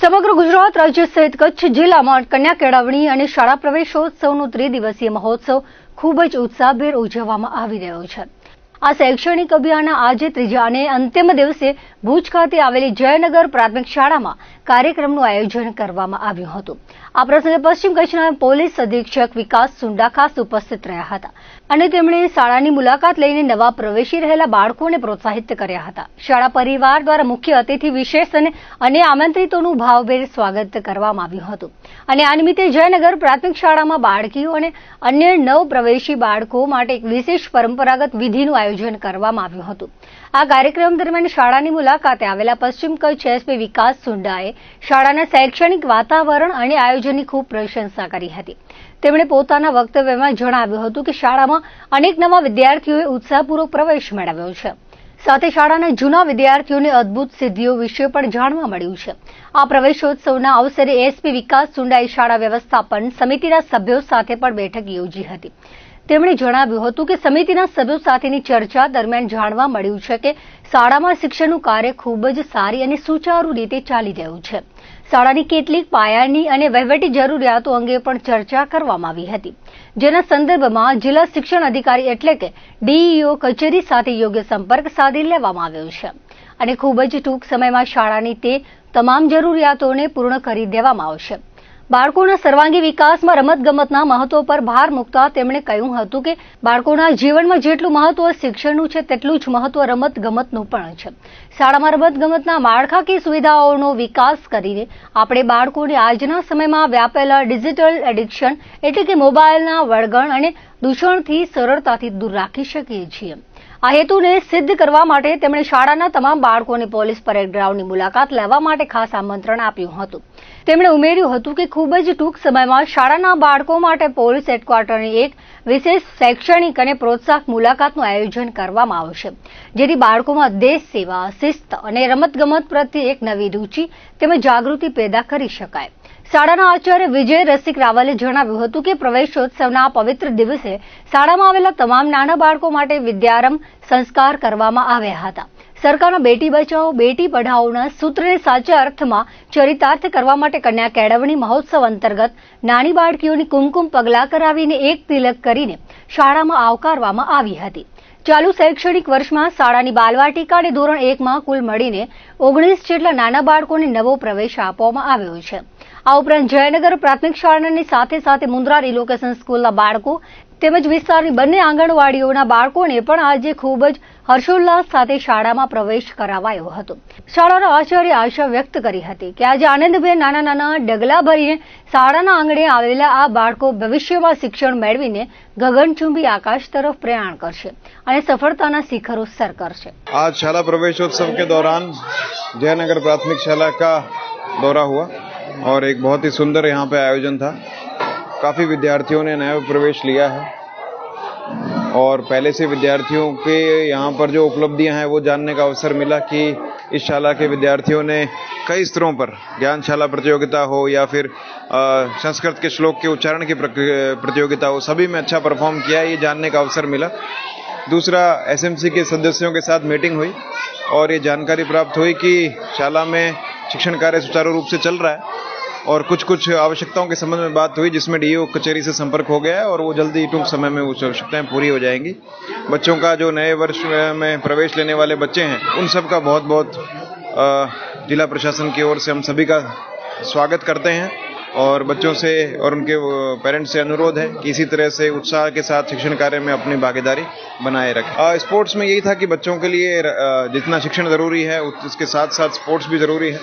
સમગ્ર ગુજરાત રાજ્ય સહિત કચ્છ જિલ્લામાં કન્યા કેળવણી અને શાળા પ્રવેશોત્સવનો ત્રિદિવસીય મહોત્સવ ખૂબ જ ઉત્સાહભેર ઉજવવામાં આવી રહ્યો છે। આ શૈક્ષણિક અભિયાનના આજે ત્રીજા અને અંતિમ દિવસે ભુજ ખાતે આવેલી જયનગર પ્રાથમિક શાળામાં કાર્યક્રમનું આયોજન કરવામાં આવ્યું હતું। આ પ્રસંગે પશ્ચિમ કચ્છના પોલીસ અધિક્ષક વિકાસ સુંડા ખાસ ઉપસ્થિત રહ્યા હતા અને તેમણે શાળાની મુલાકાત લઈને નવા પ્રવેશી રહેલા બાળકોને પ્રોત્સાહિત કર્યા હતા। શાળા પરિવાર દ્વારા મુખ્ય અતિથિ વિશેષ અને આમંત્રિતોનું ભાવભેર સ્વાગત કરવામાં આવ્યું હતું અને આ નિમિત્તે જયનગર પ્રાથમિક શાળામાં બાળકીઓ અને અન્ય નવ પ્રવેશી બાળકો માટે એક વિશેષ પરંપરાગત વિધિનું આયોજન કરવામાં આવ્યું હતું। આ કાર્યક્રમ દરમિયાન શાળાની મુલાકાતે આવેલા પશ્ચિમ કચ્છ એસપી વિકાસ સુંડાએ શાળાના શૈક્ષણિક વાતાવરણ અને આયોજનની ખૂબ પ્રશંસા કરી હતી। તેમણે પોતાના વક્તવ્યમાં જણાવ્યું હતું કે શાળામાં અનેક નવા વિદ્યાર્થીઓએ ઉત્સાહપૂર્વક પ્રવેશ મેળવ્યો છે, સાથે શાળાના જૂના વિદ્યાર્થીઓને અદ્ભુત સિદ્ધિઓ વિશે પણ જાણવા મળ્યું છે। આ પ્રવેશોત્સવના અવસરે એસપી વિકાસ સુંડાએ શાળા વ્યવસ્થાપન સમિતિના સભ્યો સાથે પણ બેઠક યોજી હતી। તેમણે જણાવ્યું હતું કે સમિતિના સભ્યો સાથેની ચર્ચા દરમિયાન જાણવા મળ્યું છે કે શાળામાં શિક્ષણનું કાર્ય ખૂબ જ સારી અને સુચારુ રીતે ચાલી રહ્યું છે। શાળાની કેટલીક પાયાની અને વહીવટી જરૂરિયાતો અંગે પણ ચર્ચા કરવામાં આવી હતી, જેના સંદર્ભમાં જિલ્લા શિક્ષણ અધિકારી એટલે કે ડીઈઓ કચેરી સાથે યોગ્ય સંપર્ક સાધી લેવામાં આવ્યો છે અને ખૂબ જ ટૂંક સમયમાં શાળાની તે તમામ જરૂરિયાતોને પૂર્ણ કરી દેવામાં આવશે। બાળકોના સર્વાંગી વિકાસમાં રમતગમતના મહત્વ પર ભાર મૂકતા તેમણે કહ્યું હતું કે બાળકોના જીવનમાં જેટલું મહત્વ શિક્ષણનું છે તેટલું જ મહત્વ રમતગમતનું પણ છે। શાળામાં રમતગમતના માળખાકીય સુવિધાઓનો વિકાસ કરીને આપણે બાળકોને આજના સમયમાં વ્યાપેલા ડિજિટલ એડિક્શન એટલે કે મોબાઈલના વળગણ અને દૂષણથી સરળતાથી દૂર રાખી શકીએ છીએ। આ હેતુને સિદ્ધ કરવા માટે તેમણે શાળાના તમામ બાળકોને પોલીસ પરેડ ગ્રાઉન્ડની મુલાકાત લેવા માટે ખાસ આમંત્રણ આપ્યું હતું। તેમણે ઉમેર્યું હતું કે ખૂબ જ ટૂંક સમયમાં શાળાના બાળકો માટે પોલીસ હેડક્વાર્ટરની એક વિશેષ શૈક્ષણિક અને પ્રોત્સાહક મુલાકાતનું આયોજન કરવામાં આવશે, જેથી બાળકોમાં દેશ સેવા, શિસ્ત અને રમતગમત પ્રત્યે એક નવી રુચિ તેમજ જાગૃતિ પેદા કરી શકાય। શાળાના આચાર્ય વિજય રસિક રાવલે જણાવ્યું હતું કે પ્રવેશોત્સવના પવિત્ર દિવસે શાળામાં આવેલા તમામ નાના બાળકો માટે વિદ્યારંભ સંસ્કાર કરવામાં આવ્યા હતા। સરકારના બેટી બચાવો બેટી પઢાઓના સૂત્રને સાચા અર્થમાં ચરિતાર્થ કરવા માટે કન્યા કેળવણી મહોત્સવ અંતર્ગત નાની બાળકીઓની કુમકુમ પગલાં કરાવીને એક તિલક કરીને શાળામાં આવકારવામાં આવી હતી। ચાલુ શૈક્ષણિક વર્ષમાં શાળાની બાલવાટિકા અને ધોરણ 1માં કુલ મળીને 19 જેટલા નાના બાળકોને નવો પ્રવેશ આપવામાં આવ્યો છે। આ ઉપરાંત જયનગર પ્રાથમિક શાળાની સાથે મુન્દ્રા રિલોકેશન સ્કૂલના બાળકો તેમજ વિસ્તારની બંને આંગણવાડીઓના બાળકોને પણ આજે ખૂબ જ હર્ષોલ્લાસ સાથે શાળામાં પ્રવેશ કરાવાયો હતો। શાળાના આચાર્ય આશા વ્યક્ત કરી હતી કે આજે આનંદભેર નાના ડગલા ભરીને શાળાના આંગણે આવેલા આ બાળકો ભવિષ્યમાં શિક્ષણ મેળવીને ગગનચુંબી આકાશ તરફ પ્રયાણ કરશે અને સફળતાના શિખરો સર કરશે। आज शाला प्रवेशोत्सव के दौरान जयनगर प्राथमिक शाला का दौरा हुआ और एक बहुत ही सुंदर यहाँ पे आयोजन था। काफ़ी विद्यार्थियों ने नया प्रवेश लिया है और पहले से विद्यार्थियों के यहाँ पर जो उपलब्धियाँ हैं वो जानने का अवसर मिला कि इस शाला के विद्यार्थियों ने कई स्तरों पर ज्ञानशाला प्रतियोगिता हो या फिर संस्कृत के श्लोक के उच्चारण की प्रतियोगिता हो, सभी में अच्छा परफॉर्म किया, ये जानने का अवसर मिला। दूसरा, एसएमसी के सदस्यों के साथ मीटिंग हुई और ये जानकारी प्राप्त हुई कि शाला में शिक्षण कार्य सुचारू रूप से चल रहा है और कुछ आवश्यकताओं के संबंध में बात हुई, जिसमें डीओ कचेरी से संपर्क हो गया है और वो जल्दी टूंक समय में वो आवश्यकताएं पूरी हो जाएंगी। बच्चों का जो नए वर्ष में प्रवेश लेने वाले बच्चे हैं उन सब का बहुत बहुत जिला प्रशासन की ओर से हम सभी का स्वागत करते हैं और बच्चों से और उनके पेरेंट्स से अनुरोध है कि इसी तरह से उत्साह के साथ शिक्षण कार्य में अपनी भागीदारी बनाए रखें। स्पोर्ट्स में यही था कि बच्चों के लिए जितना शिक्षण ज़रूरी है उसके साथ साथ स्पोर्ट्स भी ज़रूरी है,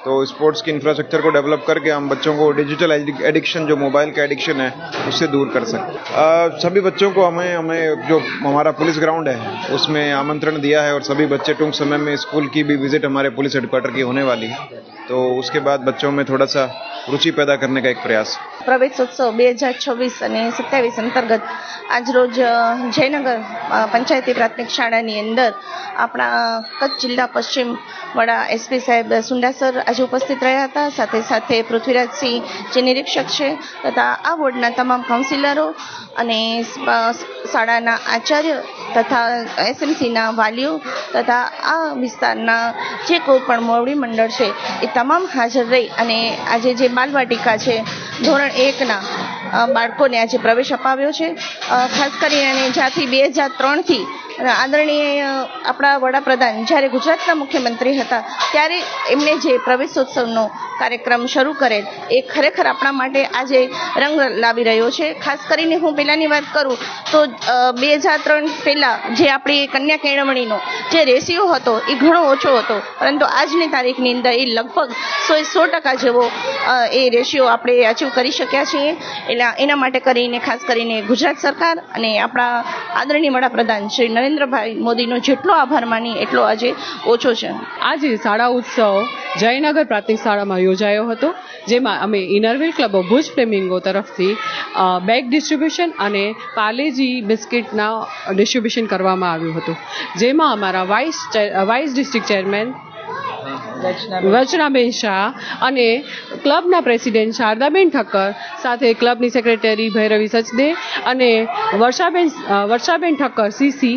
तो स्पोर्ट्स की इंफ्रास्ट्रक्चर को डेवलप करके हम बच्चों को डिजिटल एडिक्शन जो मोबाइल का एडिक्शन है उससे दूर कर सकते। सभी बच्चों को हमें जो हमारा पुलिस ग्राउंड है उसमें आमंत्रण दिया है और सभी बच्चे टूंक समय में स्कूल की भी विजिट हमारे पुलिस हेडक्वार्टर की होने वाली है, तो उसके बाद बच्चों में थोड़ा सा रुचि पैदा करने का एक प्रयास। प्रवेशोत्सव 2026 અને 27 અંતર્ગત આજરોજ જયનગર પંચાયતી પ્રાથમિક શાળાની અંદર આપણા કચ્છ જિલ્લા પશ્ચિમ વડા એસપી સાહેબ સુંડા સર, આજે ઉપસ્થિત રહ્યા હતા. સાથે સાથે પૃથ્વીરાજસિંહ જે નિરીક્ષક છે તથા આ વોર્ડના તમામ કાઉન્સિલરો અને શાળાના આચાર્ય તથા એસએમસીના વાલીઓ તથા આ વિસ્તારના જે કોઈ પણ મોવડી મંડળ છે એ તમામ હાજર રહી અને આજે જે બાલવાટિકા છે ધોરણ 1ના બાળકોને આજે પ્રવેશ અપાવ્યો છે. ખાસ કરીને જ્યાંથી 2003થી આદરણીય આપણા વડાપ્રધાન જ્યારે ગુજરાતના મુખ્યમંત્રી હતા ત્યારે એમણે જે પ્રવેશોત્સવનો કાર્યક્રમ શરૂ કરેલ એ ખરેખર આપણા માટે આજે રંગ લાવી રહ્યો છે. ખાસ કરીને હું પહેલાંની વાત કરું તો 2003 પહેલાં જે આપણી કન્યા કેળવણીનો જે રેશિયો હતો એ ઘણો ઓછો હતો, પરંતુ આજની તારીખની અંદર એ લગભગ 100% જેવો એ રેશિયો આપણે અચીવ કરી શક્યા છીએ. એટલે એના માટે કરીને ખાસ કરીને ગુજરાત સરકાર અને આપણા આદરણીય વડાપ્રધાન શ્રી નરેન્દ્રભાઈ મોદીનો જેટલો આભાર માની એટલો આજે ઓછો છે. આજે શાળા ઉત્સવ જયનગર પ્રાથમિક શાળામાં યોજાયો હતો, જેમાં અમે ઇનરવ્હીલ ક્લબ ઓફ ભુજ ફ્લેમિંગો તરફથી બેગ ડિસ્ટ્રીબ્યુશન અને પાર્લેજી બિસ્કિટના ડિસ્ટ્રીબ્યુશન કરવામાં આવ્યું હતું, જેમાં અમારા વાઇસ ડિસ્ટ્રિક્ટ ચેરમેન વચનાબેન શાહ અને ક્લબના પ્રેસિડેન્ટ શારદાબેન ઠક્કર સાથે ક્લબની સેક્રેટરી ભૈરવી સચદે અને Varshaben Thakkar CC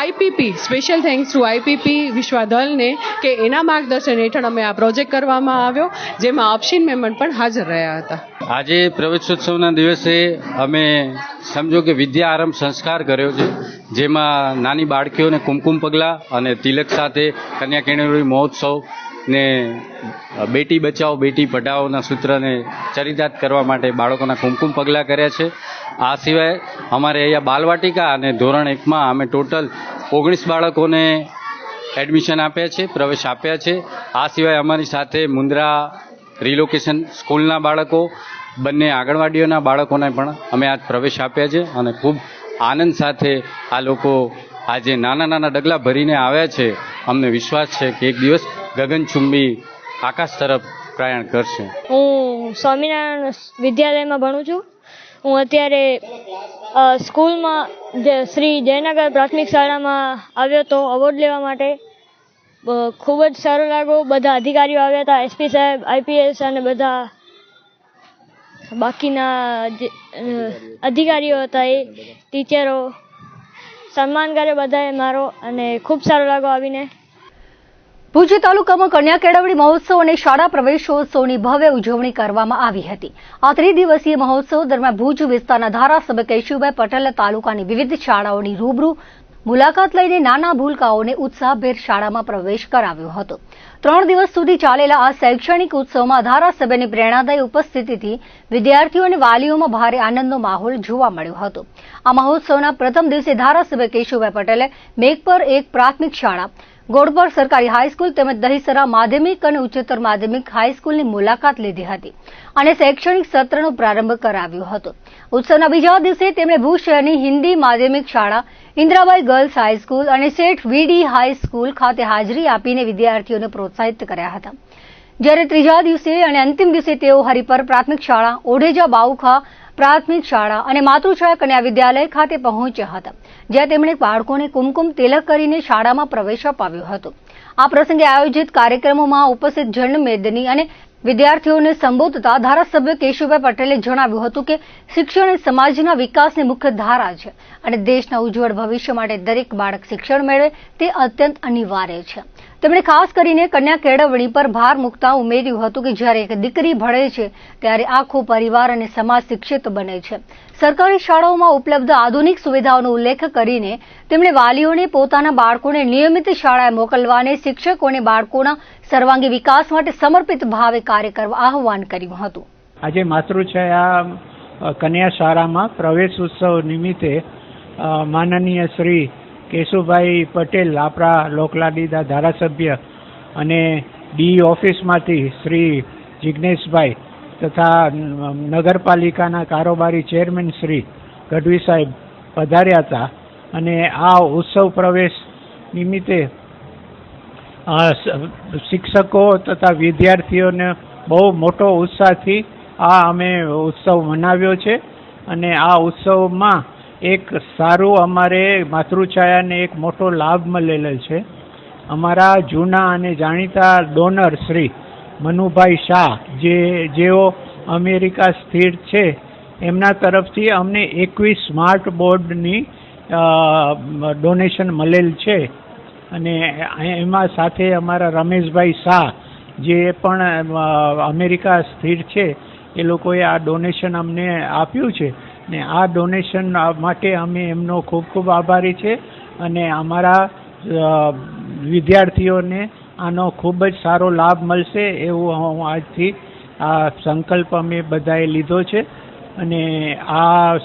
IPP special thanks to IPP વિશ્વાધલને કે એના માર્ગદર્શન હેઠળ અમે આ પ્રોજેક્ટ કરવામાં આવ્યો, જેમાં અપશીન મહેમાન પણ હાજર રહ્યા હતા. આજે પ્રવેશોત્સવના દિવસે અમે સમજો કે વિદ્યા આરંભ સંસ્કાર કર્યો છે, જેમાં નાની બાળકીઓને કુમકુમ પગલાં અને તિલક સાથે કન્યા કેળવણી મહોત્સવ ને બેટી બચાવો બેટી પઢાઓના સૂત્રને ચરિતાર્થ કરવા માટે બાળકોના કુમકુમ પગલાં કર્યા છે. આ સિવાય અમારે અહીંયા બાલવાટિકા અને ધોરણ 1માં અમે ટોટલ 19 બાળકોને એડમિશન આપ્યા છે, પ્રવેશ આપ્યા છે. આ સિવાય અમારી સાથે મુન્દ્રા રિલોકેશન સ્કૂલના બાળકો, બંને આંગણવાડીઓના બાળકોને પણ અમે આજ પ્રવેશ આપ્યા છે અને ખૂબ આનંદ સાથે આ લોકો આજે નાના ડગલા ભરીને આવ્યા છે. અમને વિશ્વાસ છે કે એક દિવસ ગગનચુંબી આકાશ તરફ પ્રયાણ કરશે. હું સ્વામિનારાયણ વિદ્યાલયમાં ભણું છું. હું અત્યારે સ્કૂલમાં શ્રી જયનગર પ્રાથમિક શાળામાં આવ્યો તો અવોર્ડ લેવા માટે. ખૂબ જ સારું લાગ્યું. બધા અધિકારીઓ આવ્યા હતા, એસપી સાહેબ, આઈપીએસ અને બધા બાકીના જે અધિકારીઓ હતા એ ટીચરો સન્માન કરે બધાએ મારો અને ખૂબ સારું લાગ્યું આવીને. ભુજ તાલુકામાં કન્યા કેળવણી મહોત્સવ અને શાળા પ્રવેશોત્સવની ભવ્ય ઉજવણી કરવામાં આવી હતી. આ ત્રિદિવસીય મહોત્સવ દરમિયાન ભુજ વિસ્તારના ધારાસભ્ય કેશુભાઈ પટેલે તાલુકાની વિવિધ શાળાઓની રૂબરૂ મુલાકાત લઈને નાના ભૂલકાઓને ઉત્સાહભેર શાળામાં પ્રવેશ કરાવ્યો હતો. 3 દિવસ સુધી ચાલેલા આ શૈક્ષણિક ઉત્સવમાં ધારાસભ્યની પ્રેરણાદાયી ઉપસ્થિતિથી વિદ્યાર્થીઓ અને વાલીઓમાં ભારે આનંદનો માહોલ જોવા મળ્યો હતો. આ મહોત્સવના પ્રથમ દિવસે ધારાસભ્ય કેશુભાઈ પટેલે મેઘપર 1 પ્રાથમિક શાળા, ગોળપર સરકારી હાઈસ્કૂલ તેમજ દહીસરા માધ્યમિક અને ઉચ્ચતર માધ્યમિક હાઈસ્કૂલની મુલાકાત લીધી હતી અને શૈક્ષણિક સત્રનો પ્રારંભ કરાવ્યો હતો. ઉત્સવના બીજા દિવસે તેમણે ભુજ શહેરની હિન્દી માધ્યમિક શાળા, ઇન્દ્રાબાઈ ગર્લ્સ હાઈસ્કૂલ અને શેઠ વીડી હાઈસ્કૂલ ખાતે હાજરી આપીને વિદ્યાર્થીઓને પ્રોત્સાહિત કર્યા હતા. જ્યારે ત્રીજા દિવસે અને અંતિમ દિવસે તેઓ હરિપર પ્રાથમિક શાળા, ઓઢેજા બાઉખા પ્રાથમિક શાળા અને માતૃછાયા કન્યા વિદ્યાલય ખાતે પહોંચ્યા હતા, જ્યાં તેમણે બાળકોને કુમકુમ તિલક કરીને શાળામાં પ્રવેશ અપાવ્યો હતો. આ પ્રસંગે આયોજિત કાર્યક્રમોમાં ઉપસ્થિત જનમેદની અને વિદ્યાર્થીઓને સંબોધતા ધારાસભ્ય કેશુભાઈ પટેલે જણાવ્યું હતું કે શિક્ષણ એ સમાજના વિકાસની મુખ્ય ધારા છે અને દેશના ઉજ્જવળ ભવિષ્ય માટે દરેક બાળક શિક્ષણ મેળવે તે અત્યંત અનિવાર્ય છે. તેમણે ખાસ કરીને કન્યા કેળવણી પર ભાર મૂકતા ઉમેર્યું હતું કે જ્યારે એક દીકરી ભણે છે ત્યારે આખો પરિવાર અને સમાજ શિક્ષિત બને છે. સરકારી શાળાઓમાં ઉપલબ્ધ આધુનિક સુવિધાઓનો ઉલ્લેખ કરીને તેમણે વાલીઓને પોતાના બાળકોને નિયમિત શાળાએ મોકલવા અને શિક્ષકોને બાળકોના સર્વાંગી વિકાસ માટે સમર્પિત ભાવે કાર્ય કરવા આહવાન કર્યું હતું. આજે માતૃછાયા કન્યા શાળામાં પ્રવેશ ઉત્સવ નિમિત્તે માનનીય શ્રી કેશુભાઈ પટેલ, આપણા લોકલાડીના ધારાસભ્ય, અને ડી ઓફિસમાંથી શ્રી જિજ્ઞેશભાઈ તથા નગરપાલિકાના કારોબારી ચેરમેન શ્રી ગઢવી સાહેબ પધાર્યા હતા અને આ ઉત્સવ પ્રવેશ નિમિત્તે શિક્ષકો તથા વિદ્યાર્થીઓને બહુ મોટો ઉત્સાહથી આ અમે ઉત્સવ મનાવ્યો છે. અને આ ઉત્સવમાં એક સારું અમારે માતૃછાયાને એક મોટો લાભ મળેલો છે. અમારા જૂના અને જાણીતા ડોનર શ્રી મનુભાઈ શાહ જેઓ અમેરિકા સ્થિર છે એમના તરફથી અમને 21 સ્માર્ટ બોર્ડની ડોનેશન મળેલ છે અને એમાં સાથે અમારા રમેશભાઈ શાહ જે પણ અમેરિકા સ્થિર છે એ લોકોએ આ ડોનેશન અમને આપ્યું છે ને આ ડોનેશન માટે અમે એમનો ખૂબ ખૂબ આભારી છે અને અમારા વિદ્યાર્થીઓને આનો ખૂબ જ સારો લાભ મળશે એવું હું આજથી આ સંકલ્પ અમે બધાએ લીધો છે અને આ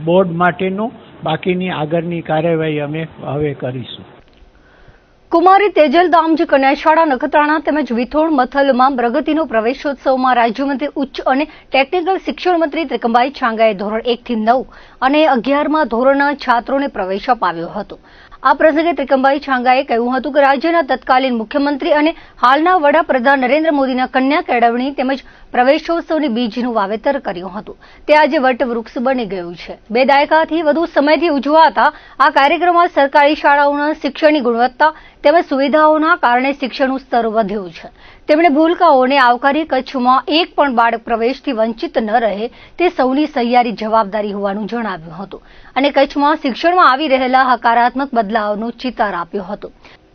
બોર્ડ માટેનું બાકીની આગળની કાર્યવાહી અમે હવે કરીશું. કુમારી તેજલ દામજી કન્યા શાળા નખત્રાણા તેમજ વિથોણ મથલમાં પ્રગતિનો પ્રવેશોત્સવમાં રાજ્યમંત્રી ઉચ્ચ અને ટેકનિકલ શિક્ષણ મંત્રી ત્રિકમભાઈ છાંગાએ ધોરણ 1 થી 9 અને 11માં ધોરણના છાત્રોને પ્રવેશ અપાવ્યો હતો. આ પ્રસંગે ત્રિકમભાઈ છાંગાએ કહ્યું હતું કે રાજ્યના તત્કાલીન મુખ્યમંત્રી અને હાલના વડાપ્રધાન નરેન્દ્ર મોદીના કન્યા કેળવણી તેમજ પ્રવેશોત્સવની બીજનું વાવેતર કર્યું હતું. તે આજે વટવૃક્ષ બની ગયું છે. 2 દાયકાથી વધુ સમયથી ઉજવાતા આ કાર્યક્રમમાં સરકારી શાળાઓના શિક્ષણની ગુણવત્તા તેમજ સુવિધાઓના કારણે શિક્ષણનું સ્તર વધ્યું છે. તેમણે ભૂલકાઓને આવકારી કચ્છમાં એક પણ બાળક પ્રવેશથી વંચિત ન રહે તે સૌની સહિયારી જવાબદારી હોવાનું જણાવ્યું હતું અને કચ્છમાં શિક્ષણમાં આવી રહેલા હકારાત્મક બદલાવનો ચિતાર આપ્યો હતો.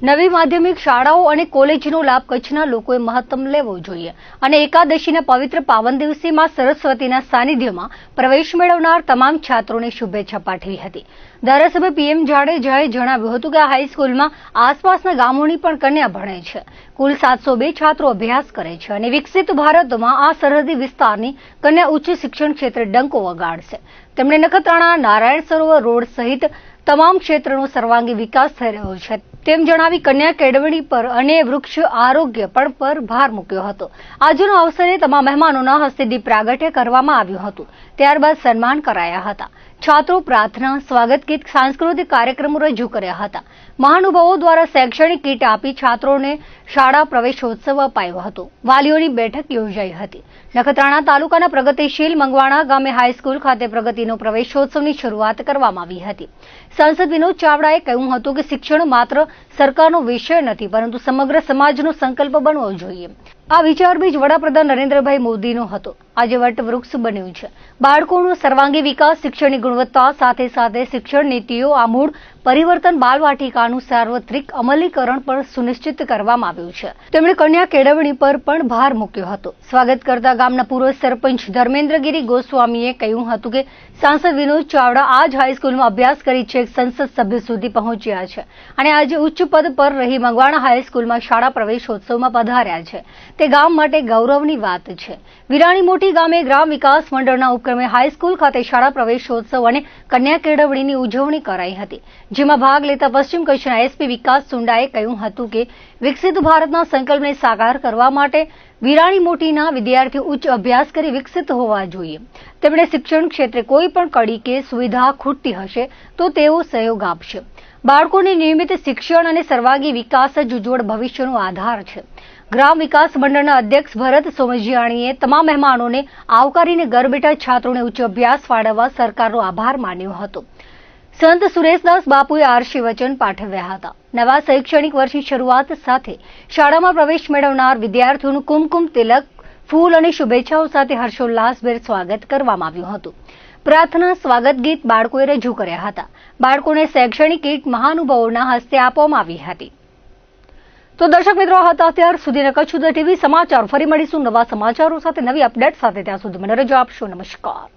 નવી માધ્યમિક શાળાઓ અને કોલેજનો લાભ કચ્છના લોકોએ મહત્તમ લેવો જોઈએ અને એકાદશીના પવિત્ર પાવન દિવસે માં સરસ્વતીના સાનિધ્યમાં પ્રવેશ મેળવનાર તમામ છાત્રોને શુભેચ્છા પાઠવી હતી. ધારાસભ્ય PM જાડેજાએ જણાવ્યું હતું કે આ હાઈસ્કૂલમાં આસપાસના ગામોની પણ કન્યા ભણે છે. કુલ 702 છાત્રો અભ્યાસ કરે છે અને વિકસિત ભારતમાં આ સરહદી વિસ્તારની કન્યા ઉચ્ચ શિક્ષણ ક્ષેત્રે ડંકો વગાડશે. તેમણે નખત્રાણા નારાયણ સરોવર રોડ સહિત તમામ ક્ષેત્રનો સર્વાંગી વિકાસ થઈ રહ્યો છે તેમ જણાવી કન્યા કેળવણી પર અને વૃક્ષ આરોગ્ય પણ પર ભાર મૂક્યો હતો. આજનો અવસરે તમામ મહેમાનોના હસ્તે દીપ પ્રાગટ્ય કરવામાં આવ્યું હતું. ત્યારબાદ સન્માન કરાયા હતા. છાત્રો પ્રાર્થના, સ્વાગત ગીત, સાંસ્કૃતિક કાર્યક્રમો રજૂ કર્યા હતા. મહાનુભાવો દ્વારા શૈક્ષણિક કીટ આપી છાત્રોને શાળા પ્રવેશોત્સવ અપાયો હતો. વાલીઓની બેઠક યોજાઈ હતી. નખત્રાણા તાલુકાના પ્રગતિશીલ મંગવાણા ગામે હાઈસ્કૂલ ખાતે પ્રગતિનો પ્રવેશોત્સવની શરૂઆત કરવામાં આવી હતી. સાંસદ વિનોદ ચાવડાએ કહ્યું હતું કે શિક્ષણ માત્ર સરકારનો વિષય નથી પરંતુ સમગ્ર સમાજનો સંકલ્પ બનવો જોઈએ. આ વિચાર બીજ વડાપ્રધાન નરેન્દ્રભાઈ મોદીનો હતો. આજે વટવૃક્ષ બન્યું છે. બાળકોનો સર્વાંગી વિકાસ, શિક્ષણની ગુણવત્તા સાથે સાથે શિક્ષણ નીતિઓ આમૂળ પરિવર્તન, બાલવાટિકાનું સાર્વત્રિક અમલીકરણ પણ સુનિશ્ચિત કરવામાં આવ્યું છે. તેમણે કન્યા કેળવણી પર પણ ભાર મૂક્યો હતો. સ્વાગત કરતા ગામના પૂર્વ સરપંચ ધર્મેન્દ્રગીરી ગોસ્વામીએ કહ્યું હતું કે સાંસદ વિનોદ ચાવડા આજ હાઈસ્કૂલમાં અભ્યાસ કરી છેક સંસદ સભ્ય સુધી પહોંચ્યા છે અને આજે ઉચ્ચ પદ પર રહી મંગવાણા હાઈસ્કૂલમાં શાળા પ્રવેશોત્સવમાં પધાર્યા છે. તે ગામ માટે ગૌરવની વાત છે. વિરાણી મોટી ગામે ગ્રામ વિકાસ મંડળના ઉપક્રમે હાઈસ્કૂલ ખાતે શાળા પ્રવેશોત્સવ અને કન્યા કેળવણીની ઉજવણી કરાઈ હતી. જેમાં ભાગ લેતા પશ્ચિમ કચ્છના SP વિકાસ સુંડાએ કહ્યું હતું કે વિકસિત ભારતના સંકલ્પને સાકાર કરવા માટે વિરાણી મોટીના વિદ્યાર્થીઓ ઉચ્ચ અભ્યાસ કરી વિકસિત હોવા જોઈએ. તેમણે શિક્ષણ ક્ષેત્રે કોઈ પણ કડી કે સુવિધા ખૂટતી હશે તો તેઓ સહયોગ આપશે. બાળકોને નિયમિત શિક્ષણ અને સર્વાંગી વિકાસ જ ઉજ્જવળ ભવિષ્યનો આધાર છે. ગ્રામ વિકાસ મંડળના અધ્યક્ષ ભરત સોમજીયાણીએ તમામ મહેમાનોને આવકારીને ઘર બેઠા છાત્રોને ઉચ્ચ અભ્યાસ ફાળવવા સરકારનો આભાર માન્યો હતો. સંત સુરેશદાસ બાપુએ આશીર્વચન પાઠવ્યા હતા. નવા શૈક્ષણિક વર્ષની શરૂઆત સાથે શાળામાં પ્રવેશ મેળવનાર વિદ્યાર્થીઓનું કુમકુમ તિલક, ફૂલ અને શુભેચ્છાઓ સાથે હર્ષોલ્લાસભેર સ્વાગત કરવામાં આવ્યું હતું. પ્રાર્થના, સ્વાગત ગીત બાળકોએ રજૂ કર્યા હતા. બાળકોને શૈક્ષણિક કીટ મહાનુભાવોના હસ્તે આપવામાં આવી હતી. તો દર્શક મિત્રો, હતા અત્યાર સુધીના કચ્છ ઉદય TV સમાચાર. ફરી મળીશું નવા સમાચારો સાથે, નવી અપડેટ સાથે. ત્યાં સુધી મને રજા આપશો. નમસ્કાર.